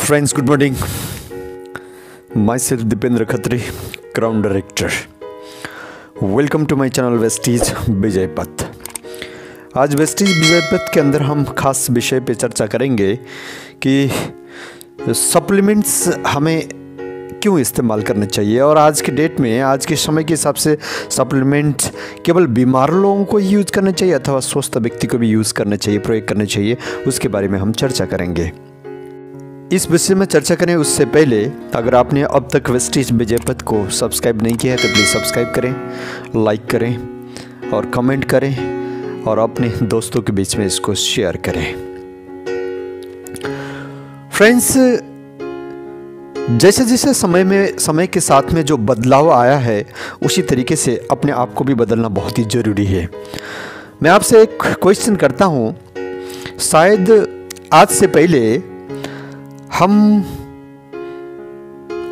Friends, good morning. Myself Dipendra Khatri, Crown Director. Welcome to my channel Vestige विजय पथ। आज Vestige विजय पथ के अंदर हम खास विषय पे चर्चा करेंगे कि सप्लीमेंट्स हमें क्यों इस्तेमाल करने चाहिए और आज के डेट में, आज के समय के हिसाब से सप्लीमेंट केवल बीमार लोगों को ही यूज़ करना चाहिए अथवा स्वस्थ व्यक्ति को भी यूज़ करना चाहिए, प्रयोग करना चाहिए, उसके बारे में हम चर्चा करेंगे। इस विषय में चर्चा करें उससे पहले अगर आपने अब तक वेस्टीज विजय पथ को सब्सक्राइब नहीं किया है तो प्लीज़ सब्सक्राइब करें, लाइक करें और कमेंट करें और अपने दोस्तों के बीच में इसको शेयर करें। फ्रेंड्स, जैसे जैसे समय के साथ में जो बदलाव आया है उसी तरीके से अपने आप को भी बदलना बहुत ही ज़रूरी है। मैं आपसे एक क्वेश्चन करता हूँ, शायद आज से पहले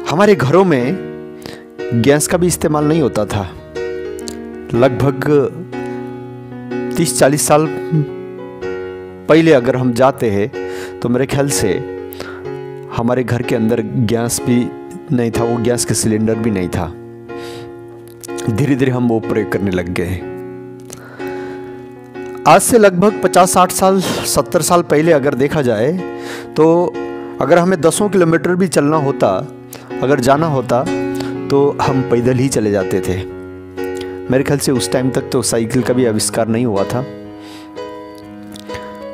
हमारे घरों में गैस का भी इस्तेमाल नहीं होता था। लगभग 30-40 साल पहले अगर हम जाते हैं तो मेरे ख्याल से हमारे घर के अंदर गैस भी नहीं था, वो गैस का सिलेंडर भी नहीं था। धीरे धीरे हम वो प्रयोग करने लग गए। आज से लगभग 50-60 साल 70 साल पहले अगर देखा जाए तो अगर हमें 10 किलोमीटर भी चलना होता, अगर जाना होता तो हम पैदल ही चले जाते थे। मेरे ख्याल से उस टाइम तक तो साइकिल का भी आविष्कार नहीं हुआ था,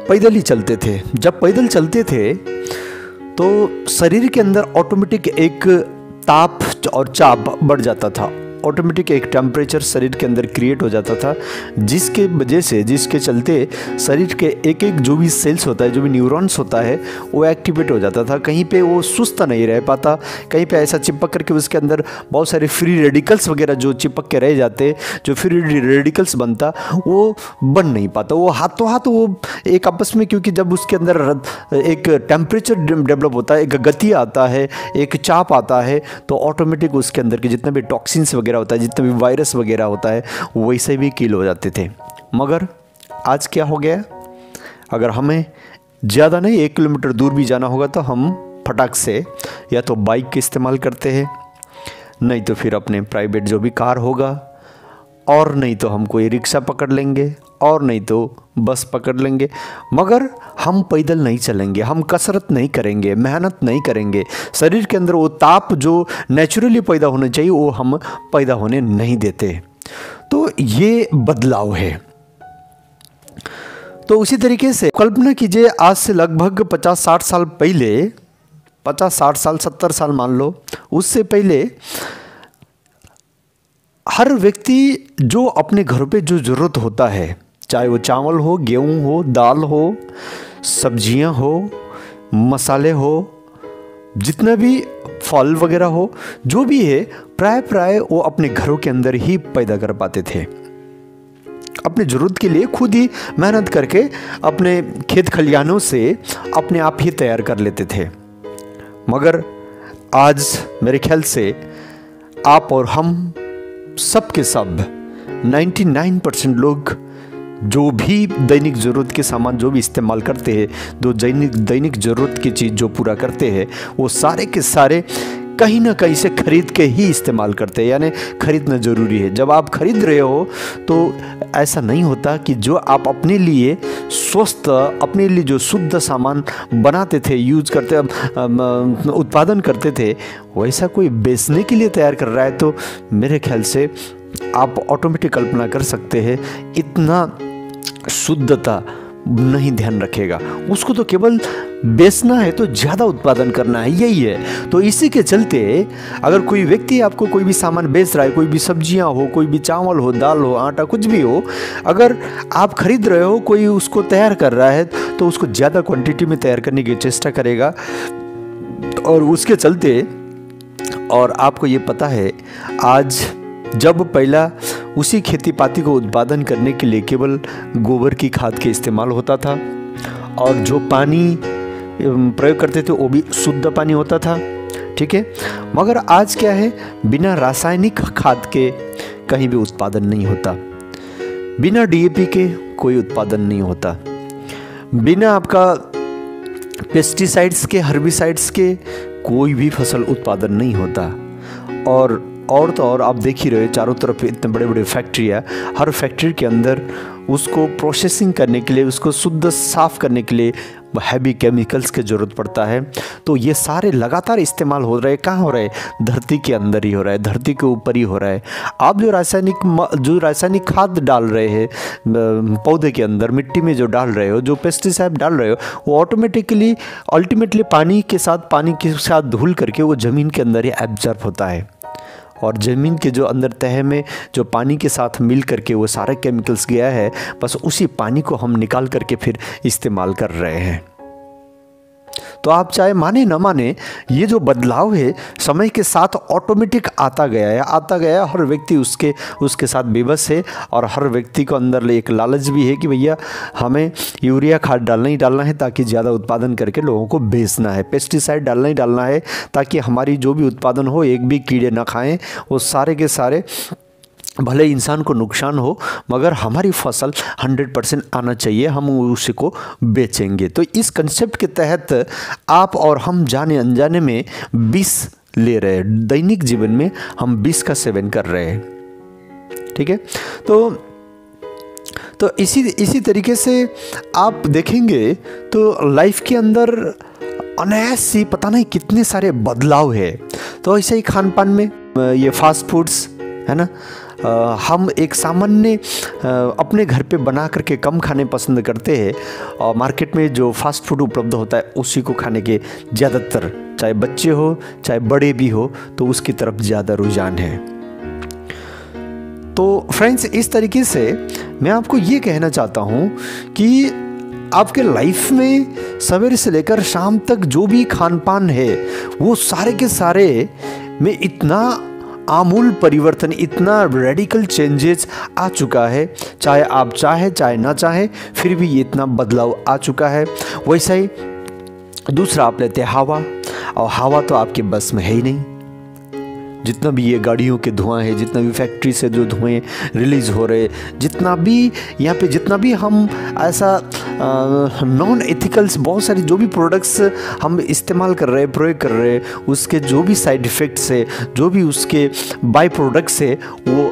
पैदल ही चलते थे। जब पैदल चलते थे तो शरीर के अंदर ऑटोमेटिक एक ताप और चाप बढ़ जाता था, ऑटोमेटिक एक टेम्परेचर शरीर के अंदर क्रिएट हो जाता था, जिसके वजह से, जिसके चलते शरीर के एक एक जो भी सेल्स होता है, जो भी न्यूरॉन्स होता है, वो एक्टिवेट हो जाता था। कहीं पे वो सुस्त नहीं रह पाता, कहीं पे ऐसा चिपक करके उसके अंदर बहुत सारे फ्री रेडिकल्स वगैरह जो चिपक के रह जाते, जो फ्री रेडिकल्स बनता, वो बन नहीं पाता। वो हाथों हाथ वो एक आपस में, क्योंकि जब उसके अंदर एक टेम्परेचर डेवलप होता है, एक गति आता है, एक चाप आता है, तो ऑटोमेटिक उसके अंदर के जितने भी टॉक्सिन्स वगैरह होता है, जितना भी वायरस वगैरह होता है, वैसे भी किल हो जाते थे। मगर आज क्या हो गया, अगर हमें ज़्यादा नहीं 1 किलोमीटर दूर भी जाना होगा तो हम फटाक से या तो बाइक का इस्तेमाल करते हैं, नहीं तो फिर अपने प्राइवेट जो भी कार होगा, और नहीं तो हम कोई रिक्शा पकड़ लेंगे, और नहीं तो बस पकड़ लेंगे। मगर हम पैदल नहीं चलेंगे, हम कसरत नहीं करेंगे, मेहनत नहीं करेंगे। शरीर के अंदर वो ताप जो नेचुरली पैदा होना चाहिए वो हम पैदा होने नहीं देते। तो ये बदलाव है। तो उसी तरीके से कल्पना कीजिए, आज से लगभग 50-60 साल पहले, 50-60 साल 70 साल मान लो, उससे पहले हर व्यक्ति जो अपने घर पे जो ज़रूरत होता है, चाहे वो चावल हो, गेहूं हो, दाल हो, सब्जियां हो, मसाले हो, जितना भी फल वगैरह हो, जो भी है, प्राय वो अपने घरों के अंदर ही पैदा कर पाते थे। अपने ज़रूरत के लिए खुद ही मेहनत करके अपने खेत खलिहानों से अपने आप ही तैयार कर लेते थे। मगर आज मेरे ख्याल से आप और हम सब के सब 99% लोग जो भी दैनिक ज़रूरत के सामान जो भी इस्तेमाल करते हैं, जो दैनिक ज़रूरत की चीज़ जो पूरा करते हैं, वो सारे के सारे कहीं ना कहीं से खरीद के ही इस्तेमाल करते हैं। यानी खरीदना ज़रूरी है। जब आप खरीद रहे हो तो ऐसा नहीं होता कि जो आप अपने लिए स्वस्थ, अपने लिए जो शुद्ध सामान बनाते थे, यूज़ करते, उत्पादन करते थे, वैसा कोई बेचने के लिए तैयार कर रहा है, तो मेरे ख्याल से आप ऑटोमेटिक कल्पना कर सकते हैं इतना शुद्धता नहीं ध्यान रखेगा। उसको तो केवल बेचना है, तो ज़्यादा उत्पादन करना है, यही है। तो इसी के चलते अगर कोई व्यक्ति आपको कोई भी सामान बेच रहा है, कोई भी सब्जियां हो, कोई भी चावल हो, दाल हो, आटा, कुछ भी हो, अगर आप खरीद रहे हो, कोई उसको तैयार कर रहा है, तो उसको ज़्यादा क्वांटिटी में तैयार करने की चेष्टा करेगा। और उसके चलते, और आपको ये पता है, आज जब पहला उसी खेती पाती को उत्पादन करने के लिए केवल गोबर की खाद के इस्तेमाल होता था, और जो पानी प्रयोग करते थे वो भी शुद्ध पानी होता था, ठीक है। मगर आज क्या है, बिना रासायनिक खाद के कहीं भी उत्पादन नहीं होता, बिना DAP के कोई उत्पादन नहीं होता, बिना आपका पेस्टिसाइड्स के, हर्बिसाइड्स के कोई भी फसल उत्पादन नहीं होता। और तो और आप देख ही रहे चारों तरफ इतने बड़े बड़े फैक्ट्री है, हर फैक्ट्री के अंदर उसको प्रोसेसिंग करने के लिए, उसको शुद्ध साफ करने के लिए हैवी केमिकल्स की ज़रूरत पड़ता है। तो ये सारे लगातार इस्तेमाल हो रहे हैं। कहाँ हो रहे हैं? धरती के अंदर ही हो रहा है, धरती के ऊपर ही हो रहा है। आप जो रासायनिक खाद डाल रहे हैं पौधे के अंदर, मिट्टी में जो डाल रहे हो, जो पेस्टिसाइड डाल रहे हो, वो ऑटोमेटिकली अल्टीमेटली पानी के साथ धुल करके वो ज़मीन के अंदर ही एब्जॉर्ब होता है। और ज़मीन के जो अंदर तह में जो पानी के साथ मिल करके वो सारे केमिकल्स गया है, बस उसी पानी को हम निकाल करके फिर इस्तेमाल कर रहे हैं। तो आप चाहे माने ना माने, ये जो बदलाव है समय के साथ ऑटोमेटिक आता गया है। हर व्यक्ति उसके साथ बेबस है, और हर व्यक्ति को अंदर एक लालच भी है कि भैया हमें यूरिया खाद डालना ही डालना है ताकि ज़्यादा उत्पादन करके लोगों को बेचना है, पेस्टिसाइड डालना ही डालना है ताकि हमारी जो भी उत्पादन हो एक भी कीड़े ना खाएं, वो सारे के सारे भले इंसान को नुकसान हो मगर हमारी फसल 100% आना चाहिए, हम उसी को बेचेंगे। तो इस कंसेप्ट के तहत आप और हम जाने अनजाने में विष ले रहे हैं, दैनिक जीवन में हम विष का सेवन कर रहे हैं। ठीक है, तो इसी तरीके से आप देखेंगे तो लाइफ के अंदर अनायासी पता नहीं कितने सारे बदलाव है। तो ऐसे ही खान पान में ये फास्ट फूड्स है ना, हम एक सामान्य अपने घर पे बना करके कम खाने पसंद करते हैं, और मार्केट में जो फास्ट फूड उपलब्ध होता है उसी को खाने के ज़्यादातर, चाहे बच्चे हो चाहे बड़े भी हो, तो उसकी तरफ ज़्यादा रुझान है। तो फ्रेंड्स, इस तरीके से मैं आपको ये कहना चाहता हूँ कि आपके लाइफ में सवेरे से लेकर शाम तक जो भी खान पान है वो सारे के सारे में इतना आमूल परिवर्तन, इतना रेडिकल चेंजेस आ चुका है, चाहे आप चाहे ना चाहे फिर भी ये इतना बदलाव आ चुका है। वैसा ही दूसरा आप लेते हैं हवा, और हवा तो आपके बस में है ही नहीं। जितना भी ये गाड़ियों के धुआं है, जितना भी फैक्ट्री से जो धुएं रिलीज हो रहे, जितना भी हम ऐसा नॉन एथिकल्स बहुत सारी जो भी प्रोडक्ट्स हम इस्तेमाल कर रहे हैं, प्रयोग कर रहे हैं, उसके जो भी साइड इफ़ेक्ट्स है, जो भी उसके बाय प्रोडक्ट्स है, वो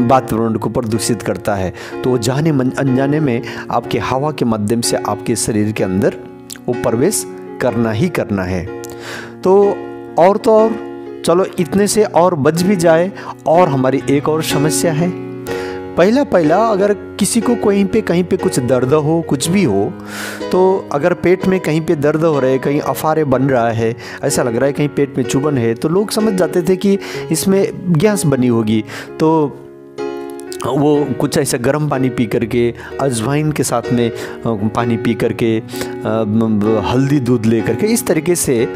वातावरण को प्रदूषित करता है। तो वो जाने अनजाने में आपके हवा के माध्यम से आपके शरीर के अंदर वो प्रवेश करना ही करना है। तो और चलो इतने से और बच भी जाए, और हमारी एक और समस्या है। पहला अगर किसी को कहीं पे कुछ दर्द हो, कुछ भी हो, तो अगर पेट में कहीं पे दर्द हो रहा है, कहीं अफारे बन रहा है, ऐसा लग रहा है कहीं पेट में चुभन है, तो लोग समझ जाते थे कि इसमें गैस बनी होगी। तो वो कुछ ऐसा गर्म पानी पी करके, अजवाइन के साथ में पानी पी करके, हल्दी दूध ले करके, इस तरीके से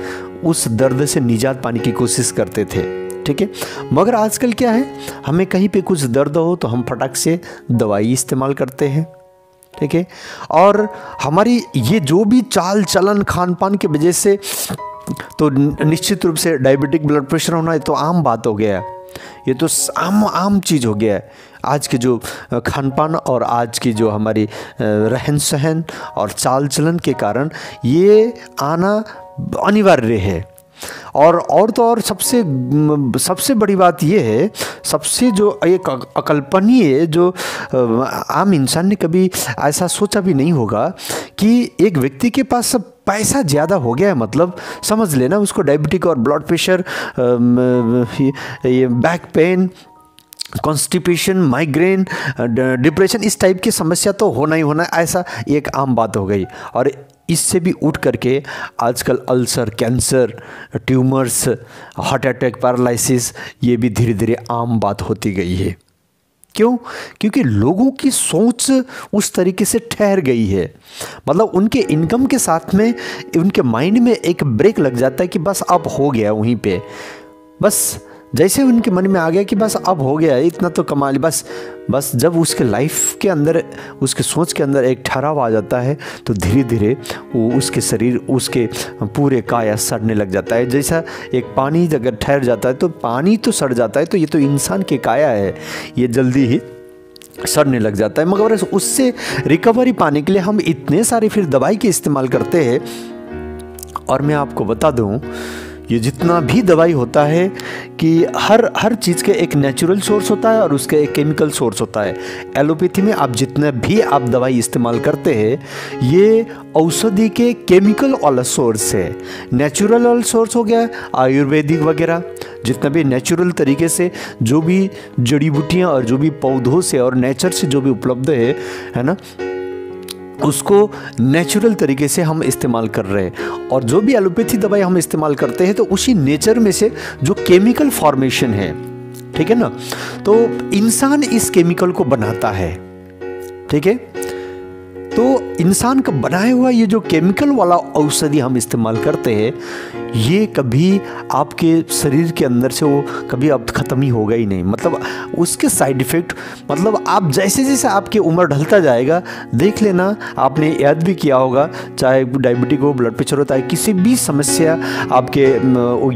उस दर्द से निजात पाने की कोशिश करते थे। ठीक है, मगर आजकल क्या है, हमें कहीं पे कुछ दर्द हो तो हम फटाक से दवाई इस्तेमाल करते हैं। ठीक है, और हमारी ये जो भी चाल चलन खान पान की वजह से, तो निश्चित रूप से डायबिटिक ब्लड प्रेशर होना ये तो आम बात हो गया है, ये तो आम चीज़ हो गया है। आज के जो खान पान और आज की जो हमारी रहन सहन और चाल चलन के कारण ये आना अनिवार्य है। और तो और सबसे बड़ी बात ये है, सबसे जो एक अकल्पनीय, जो आम इंसान ने कभी ऐसा सोचा भी नहीं होगा कि एक व्यक्ति के पास सब पैसा ज़्यादा हो गया है, मतलब समझ लेना उसको डायबिटिक और ब्लड प्रेशर, ये back pain, constipation, migraine, depression, इस टाइप की समस्या तो होना ही होना, ऐसा एक आम बात हो गई। और इससे भी उठ करके आजकल ulcer, cancer, tumours, heart attack, paralysis, ये भी धीरे धीरे आम बात होती गई है। क्यों? क्योंकि लोगों की सोच उस तरीके से ठहर गई है, मतलब उनके इनकम के साथ में उनके माइंड में एक ब्रेक लग जाता है कि बस अब हो गया, वहीं पे बस जैसे उनके मन में आ गया कि बस अब हो गया, इतना तो कमा लिया, बस जब उसके लाइफ के अंदर, उसके सोच के अंदर एक ठहराव आ जाता है, तो धीरे धीरे वो उसके शरीर, उसके पूरे काया सड़ने लग जाता है। जैसा एक पानी अगर ठहर जाता है तो पानी तो सड़ जाता है, तो ये तो इंसान के काया है, ये जल्दी ही सड़ने लग जाता है। मगर उससे रिकवरी पाने के लिए हम इतने सारे फिर दवाई के इस्तेमाल करते हैं और मैं आपको बता दूं, ये जितना भी दवाई होता है कि हर चीज़ के एक नेचुरल सोर्स होता है और उसका एक केमिकल सोर्स होता है। एलोपैथी में आप जितना भी आप दवाई इस्तेमाल करते हैं, ये औषधि के केमिकल वाला सोर्स है। नेचुरल वाला सोर्स हो गया आयुर्वेदिक वगैरह, जितना भी नेचुरल तरीके से जो भी जड़ी बूटियाँ और जो भी पौधों से और नेचर से जो भी उपलब्ध है ना, उसको नेचुरल तरीके से हम इस्तेमाल कर रहे हैं। और जो भी एलोपैथी दवाई हम इस्तेमाल करते हैं तो उसी नेचर में से जो केमिकल फॉर्मेशन है, ठीक है ना, तो इंसान इस केमिकल को बनाता है, ठीक है। तो इंसान का बनाया हुआ ये जो केमिकल वाला औषधि हम इस्तेमाल करते हैं, ये कभी आपके शरीर के अंदर से वो कभी अब ख़त्म ही होगा ही नहीं। मतलब उसके साइड इफ़ेक्ट, मतलब आप जैसे जैसे आपकी उम्र ढलता जाएगा, देख लेना, आपने याद भी किया होगा, चाहे डायबिटिक हो, ब्लड प्रेशर होता है, किसी भी समस्या आपके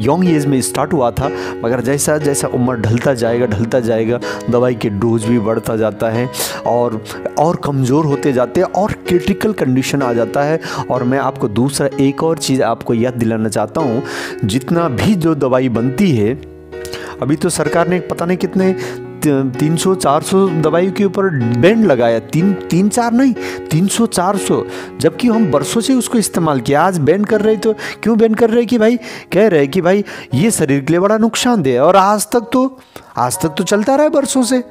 यंग एज में स्टार्ट हुआ था, मगर जैसा जैसा उम्र ढलता जाएगा दवाई के डोज भी बढ़ता जाता है और कमज़ोर होते जाते हैं और क्रिटिकल कंडीशन आ जाता है। और मैं आपको दूसरा एक और चीज़ आपको याद दिलाना चाहता हूँ, जितना भी जो दवाई बनती है, अभी तो सरकार ने पता नहीं कितने 300-400 दवाई के ऊपर बैन लगाया, 3-4 नहीं 300-400, जबकि हम बरसों से उसको इस्तेमाल किया। आज बैन कर रहे, तो क्यों बैन कर रहे कि भाई कह रहे कि भाई ये शरीर के लिए बड़ा नुकसानदेह है, और आज तक तो चलता रहा है बरसों से।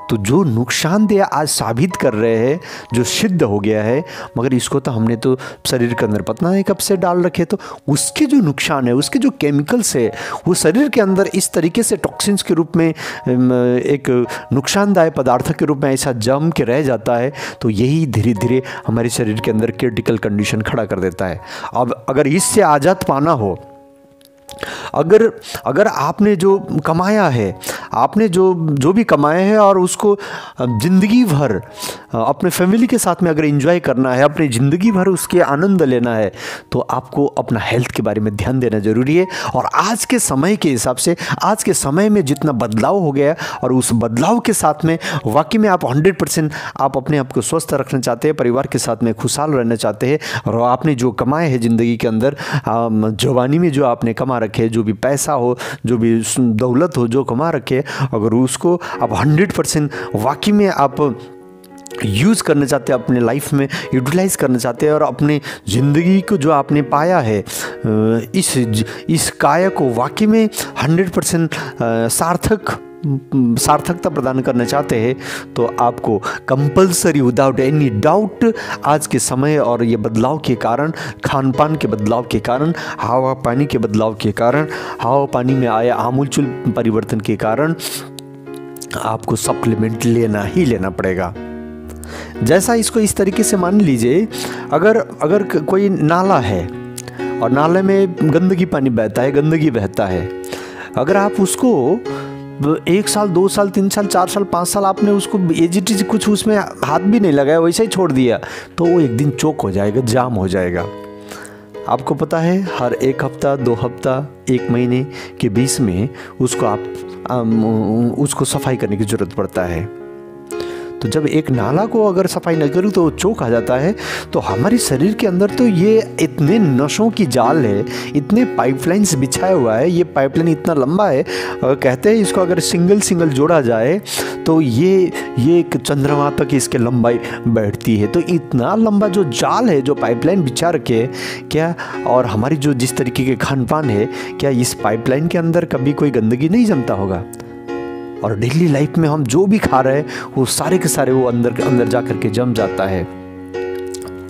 तो जो नुकसानदेह आज साबित कर रहे हैं, जो सिद्ध हो गया है, मगर इसको तो हमने तो शरीर के अंदर पता नहीं कब से डाल रखे, तो उसके जो नुकसान है, उसके जो केमिकल्स है, वो शरीर के अंदर इस तरीके से टॉक्सिन्स के रूप में, एक नुकसानदायक पदार्थ के रूप में ऐसा जम के रह जाता है। तो यही धीरे धीरे हमारे शरीर के अंदर क्रिटिकल कंडीशन खड़ा कर देता है। अब अगर इससे आज़ाद पाना हो, अगर आपने जो कमाया है, आपने जो भी कमाया है और उसको ज़िंदगी भर अपने फैमिली के साथ में अगर एंजॉय करना है, अपनी ज़िंदगी भर उसके आनंद लेना है, तो आपको अपना हेल्थ के बारे में ध्यान देना ज़रूरी है। और आज के समय के हिसाब से, आज के समय में जितना बदलाव हो गया है, और उस बदलाव के साथ में वाकई में आप 100% आप अपने आप को स्वस्थ रखना चाहते हैं, परिवार के साथ में खुशहाल रहना चाहते हैं, और आपने जो कमाए है ज़िंदगी के अंदर, जवानी में जो आपने कमा रखे, जो भी पैसा हो, जो भी दौलत हो, जो कमा रखे, अगर उसको आप 100% वाकई में आप यूज़ करना चाहते हैं, अपने लाइफ में यूटिलाइज़ करना चाहते हैं, और अपने ज़िंदगी को जो आपने पाया है, इस काया को वाकई में 100% सार्थकता प्रदान करना चाहते हैं, तो आपको कंपलसरी विदाउट एनी डाउट आज के समय और ये बदलाव के कारण, खान पान के बदलाव के कारण, हवा पानी के बदलाव के कारण, हवा पानी में आया आमूलचूल परिवर्तन के कारण आपको सप्लीमेंट लेना ही लेना पड़ेगा। जैसा इसको इस तरीके से मान लीजिए, अगर कोई नाला है और नाले में गंदगी पानी बहता है, अगर आप उसको 1 साल 2 साल 3 साल 4 साल 5 साल आपने उसको एजिटिज कुछ उसमें हाथ भी नहीं लगाया, वैसे ही छोड़ दिया, तो वो एक दिन चोक हो जाएगा, जाम हो जाएगा। आपको पता है, हर 1 हफ्ता 2 हफ्ता 1 महीने के बीच में उसको सफाई करने की ज़रूरत पड़ता है। तो जब एक नाला को अगर सफाई न करूँ तो चोक आ जाता है। तो हमारे शरीर के अंदर तो ये इतने नसों की जाल है, इतने पाइपलाइंस बिछाया हुआ है, ये पाइपलाइन इतना लंबा है, कहते हैं इसको अगर सिंगल जोड़ा जाए तो ये एक चंद्रमा तक इसके लंबाई बैठती है। तो इतना लंबा जो जाल है, जो पाइपलाइन बिछा रखे है क्या, और हमारी जो जिस तरीके के खान पान है, क्या इस पाइपलाइन के अंदर कभी कोई गंदगी नहीं जमता होगा? और डेली लाइफ में हम जो भी खा रहे हैं वो सारे के सारे वो अंदर जा कर के जम जाता है।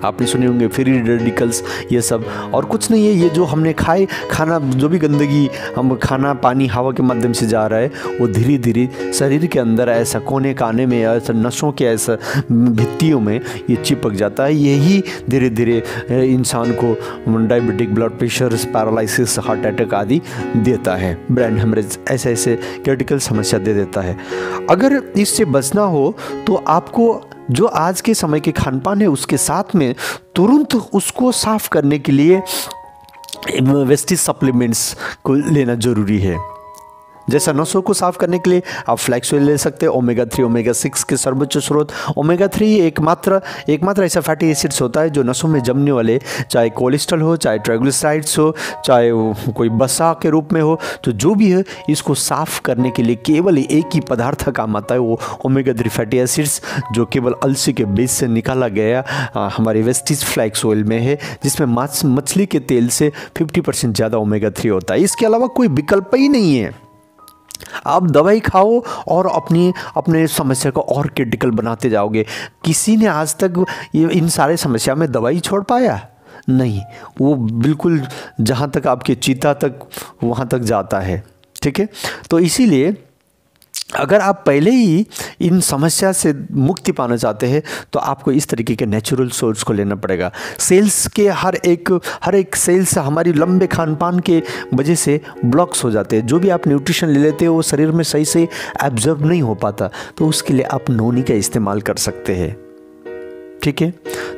आपने सुने होंगे फ्री रेडिकल्स, ये सब और कुछ नहीं है। ये जो हमने खाना, जो भी गंदगी हम खाना पानी हवा के माध्यम से जा रहा है, वो धीरे धीरे शरीर के अंदर ऐसा कोने काने में, ऐसा नसों के ऐसा भित्तियों में ये चिपक जाता है। यही धीरे धीरे इंसान को diabetic, blood pressure, paralysis, heart attack आदि देता है, ब्रेन हेमरेज, ऐसे क्रिटिकल समस्या दे देता है। अगर इससे बचना हो तो आपको जो आज के समय के खान पान है उसके साथ में तुरंत उसको साफ करने के लिए वेस्टेज सप्लीमेंट्स को लेना ज़रूरी है। जैसा नसों को साफ करने के लिए आप फ्लैक्स ऑयल ले सकते हैं, ओमेगा 3 ओमेगा 6 के सर्वोच्च स्रोत। ओमेगा 3 एकमात्र ऐसा फैटी एसिड्स होता है जो नसों में जमने वाले, चाहे कोलेस्ट्रॉल हो, चाहे ट्राइग्लिसराइड्स हो, चाहे कोई बसा के रूप में हो, तो जो भी है इसको साफ करने के लिए केवल एक ही पदार्थ काम आता है, वो ओमेगा 3 फैटी एसिड्स, जो केवल अलसी के बीज से निकाला गया हमारे वेस्टिज फ्लैक्स ऑयल में है, जिसमें मछली के तेल से 50% ज़्यादा ओमेगा 3 होता है। इसके अलावा कोई विकल्प ही नहीं है। आप दवाई खाओ और अपने समस्या को और क्रिटिकल बनाते जाओगे। किसी ने आज तक इन सारे समस्या में दवाई छोड़ पाया? नहीं, वो बिल्कुल जहाँ तक आपके चिता तक वहाँ तक जाता है। ठीक है, तो इसीलिए अगर आप पहले ही इन समस्या से मुक्ति पाना चाहते हैं तो आपको इस तरीके के नेचुरल सोर्स को लेना पड़ेगा। सेल्स के हर एक सेल्स हमारी लंबे खान पान के वजह से ब्लॉक्स हो जाते हैं। जो भी आप न्यूट्रिशन ले लेते हो वो शरीर में सही से एब्जॉर्ब नहीं हो पाता, तो उसके लिए आप नोनी का इस्तेमाल कर सकते हैं। ठीक है,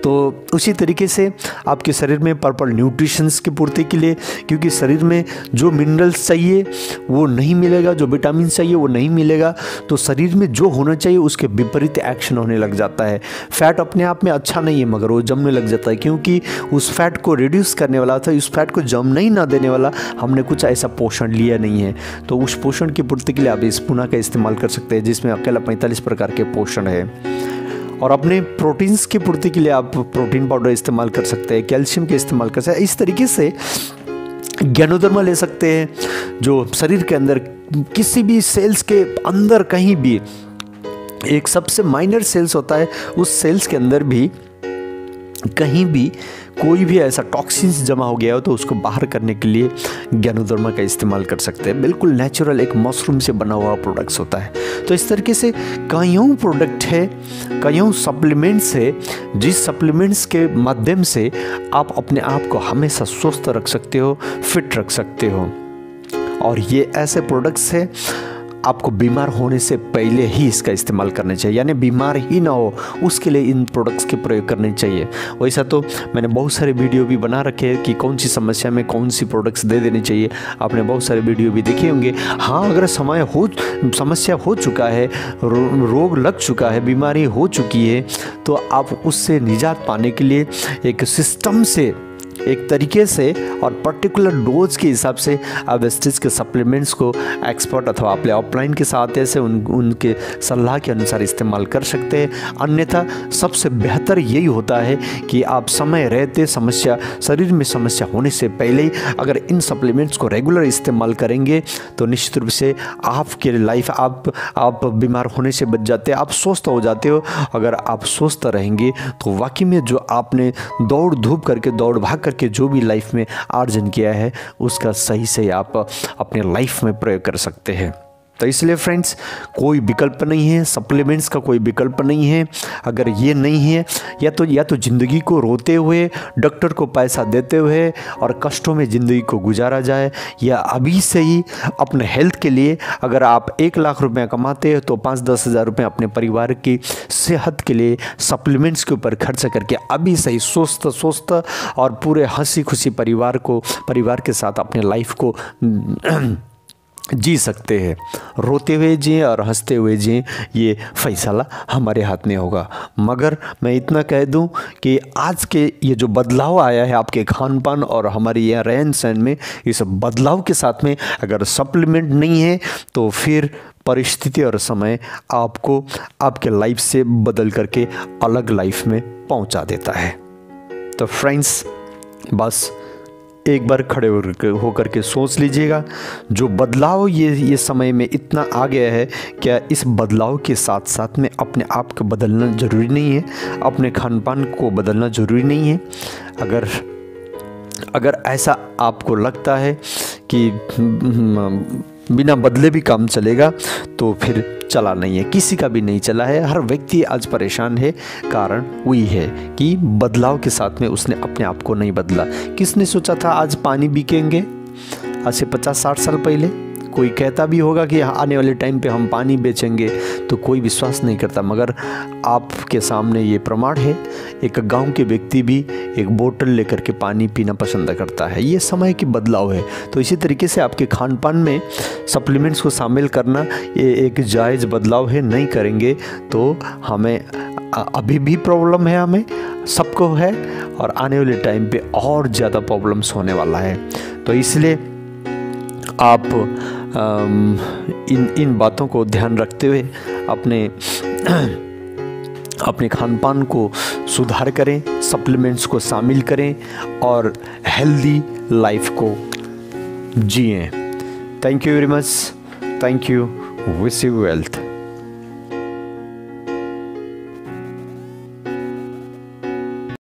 तो उसी तरीके से आपके शरीर में प्रॉपर न्यूट्रिशंस की पूर्ति के लिए, क्योंकि शरीर में जो मिनरल्स चाहिए वो नहीं मिलेगा, जो विटामिन चाहिए वो नहीं मिलेगा, तो शरीर में जो होना चाहिए उसके विपरीत एक्शन होने लग जाता है। फैट अपने आप में अच्छा नहीं है, मगर वो जमने लग जाता है, क्योंकि उस फैट को रिड्यूस करने वाला था, उस फैट को जमने ही ना देने वाला हमने कुछ ऐसा पोषण लिया नहीं है। तो उस पोषण की पूर्ति के लिए आप स्पूना का इस्तेमाल कर सकते हैं, जिसमें अकेला 45 प्रकार के पोषण है। और अपने प्रोटीन्स की पूर्ति के लिए आप प्रोटीन पाउडर इस्तेमाल कर सकते हैं, कैल्शियम के इस्तेमाल कर सकते हैं। इस तरीके से ज्ञानोदर्मा ले सकते हैं, जो शरीर के अंदर किसी भी सेल्स के अंदर कहीं भी एक सबसे माइनर सेल्स होता है, उस सेल्स के अंदर भी कहीं भी कोई भी ऐसा टॉक्सिन्स जमा हो गया हो तो उसको बाहर करने के लिए ज्ञानोदर्मा का इस्तेमाल कर सकते हैं। बिल्कुल नेचुरल एक मशरूम से बना हुआ प्रोडक्ट्स होता है। तो इस तरीके से कईयों प्रोडक्ट है, कईयों सप्लीमेंट्स है, जिस सप्लीमेंट्स के माध्यम से आप अपने आप को हमेशा स्वस्थ रख सकते हो, फिट रख सकते हो। और ये ऐसे प्रोडक्ट्स है आपको बीमार होने से पहले ही इसका इस्तेमाल करना चाहिए, यानी बीमार ही ना हो उसके लिए इन प्रोडक्ट्स के प्रयोग करने चाहिए। वैसा तो मैंने बहुत सारे वीडियो भी बना रखे हैं कि कौन सी समस्या में कौन सी प्रोडक्ट्स दे देनी चाहिए, आपने बहुत सारे वीडियो भी देखे होंगे। हाँ, अगर समस्या हो चुका है, रोग लग चुका है, बीमारी हो चुकी है, तो आप उससे निजात पाने के लिए एक सिस्टम से, एक तरीके से और पर्टिकुलर डोज के हिसाब से आप वेस्टिज के सप्लीमेंट्स को एक्सपर्ट अथवा अपने ऑफलाइन के साथ ऐसे उनके सलाह के अनुसार इस्तेमाल कर सकते हैं। अन्यथा सबसे बेहतर यही होता है कि आप समय रहते शरीर में समस्या होने से पहले ही अगर इन सप्लीमेंट्स को रेगुलर इस्तेमाल करेंगे तो निश्चित रूप से आपके लाइफ आप बीमार होने से बच जाते हैं, आप स्वस्थ हो जाते हो। अगर आप स्वस्थ रहेंगे तो वाकई में जो आपने दौड़ धूप करके, दौड़ भाग करके जो भी लाइफ में अर्जन किया है उसका सही से आप अपने लाइफ में प्रयोग कर सकते हैं। तो इसलिए फ्रेंड्स, कोई विकल्प नहीं है, सप्लीमेंट्स का कोई विकल्प नहीं है। अगर ये नहीं है, या तो ज़िंदगी को रोते हुए, डॉक्टर को पैसा देते हुए और कष्टों में ज़िंदगी को गुजारा जाए, या अभी से ही अपने हेल्थ के लिए अगर आप 1 लाख रुपए कमाते हैं तो 5-10 हज़ार रुपये अपने परिवार की सेहत के लिए सप्लीमेंट्स के ऊपर खर्च करके अभी से ही स्वस्थ और पूरे हंसी खुशी परिवार के साथ अपने लाइफ को जी सकते हैं। रोते हुए जिए और हंसते हुए जिए, ये फैसला हमारे हाथ में होगा। मगर मैं इतना कह दूं कि आज के ये जो बदलाव आया है आपके खान पान और हमारे यहाँ रहन सहन में, इस बदलाव के साथ में अगर सप्लीमेंट नहीं है तो फिर परिस्थिति और समय आपको आपके लाइफ से बदल करके अलग लाइफ में पहुंचा देता है। तो फ्रेंड्स, बस एक बार खड़े होकर के सोच लीजिएगा, जो बदलाव ये समय में इतना आ गया है, क्या इस बदलाव के साथ साथ में अपने आप को बदलना ज़रूरी नहीं है? अपने खान पान को बदलना ज़रूरी नहीं है? अगर ऐसा आपको लगता है कि बिना बदले भी काम चलेगा तो फिर चला नहीं है, किसी का भी नहीं चला है। हर व्यक्ति आज परेशान है, कारण वही है कि बदलाव के साथ में उसने अपने आप को नहीं बदला। किसने सोचा था आज पानी बिकेंगे? आज से 50-60 साल पहले कोई कहता भी होगा कि आने वाले टाइम पे हम पानी बेचेंगे, तो कोई विश्वास नहीं करता, मगर आपके सामने ये प्रमाण है, एक गांव के व्यक्ति भी एक बोतल लेकर के पानी पीना पसंद करता है। ये समय की बदलाव है। तो इसी तरीके से आपके खान पान में सप्लीमेंट्स को शामिल करना ये एक जायज़ बदलाव है। नहीं करेंगे तो हमें अभी भी प्रॉब्लम है, हमें सबको है, और आने वाले टाइम पे और ज़्यादा प्रॉब्लम्स होने वाला है। तो इसलिए आप इन बातों को ध्यान रखते हुए अपने खान पान को सुधार करें, सप्लीमेंट्स को शामिल करें और हेल्दी लाइफ को जिएं। Thank you very much. Thank you. Wish you wealth.